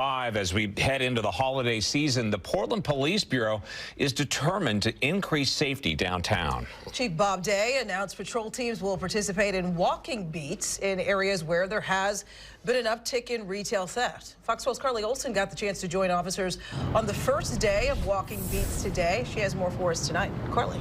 As we head into the holiday season, the Portland Police Bureau is determined to increase safety downtown. Chief Bob Day announced patrol teams will participate in walking beats in areas where there has been an uptick in retail theft. Fox 12's Carly Olson got the chance to join officers on the first day of walking beats today. She has more for us tonight. Carly.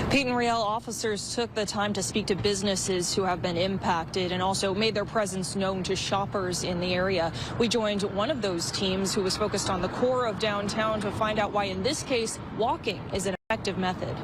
Peyton Riel officers took the time to speak to businesses who have been impacted and also made their presence known to shoppers in the area. We joined one of those teams who was focused on the core of downtown to find out why, in this case, walking is an effective method.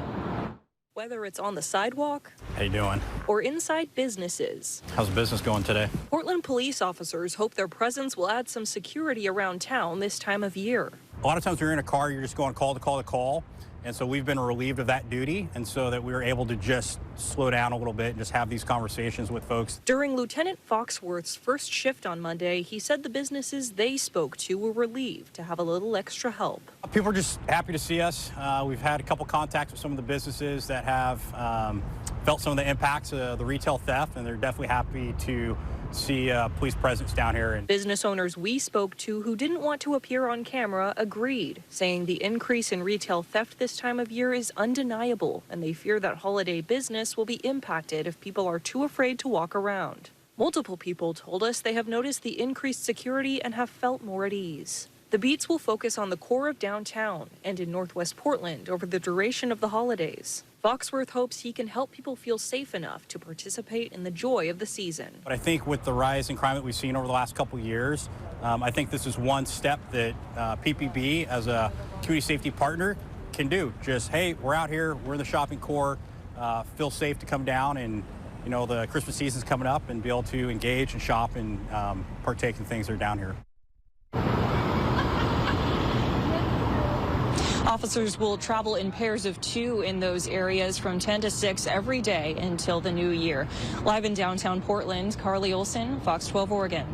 Whether it's on the sidewalk, how you doing, or inside businesses. How's business going today? Portland police officers hope their presence will add some security around town this time of year. A lot of times when you're in a car, you're just going call to call to call. And so we've been relieved of that duty, and so that we were able to just slow down a little bit and just have these conversations with folks. During Lieutenant Foxworth's first shift on Monday, he said the businesses they spoke to were relieved to have a little extra help. People are just happy to see us. We've had a couple contacts with some of the businesses that have felt some of the impacts of the retail theft, and they're definitely happy to see police presence down here. Business owners we spoke to who didn't want to appear on camera agreed, saying the increase in retail theft this time of year is undeniable, and they fear that holiday business will be impacted if people are too afraid to walk around. Multiple people told us they have noticed the increased security and have felt more at ease. The beats will focus on the core of downtown and in Northwest Portland over the duration of the holidays. Foxworth hopes he can help people feel safe enough to participate in the joy of the season. But I think with the rise in crime that we've seen over the last couple of years, I think this is one step that PPB as a community safety partner can do. Just, hey, we're out here, we're in the shopping core, feel safe to come down, and you know, the Christmas season's coming up, and be able to engage and shop and partake in things that are down here. Officers will travel in pairs of 2 in those areas from 10 to 6 every day until the new year. Live in downtown Portland, Carly Olson, Fox 12 Oregon.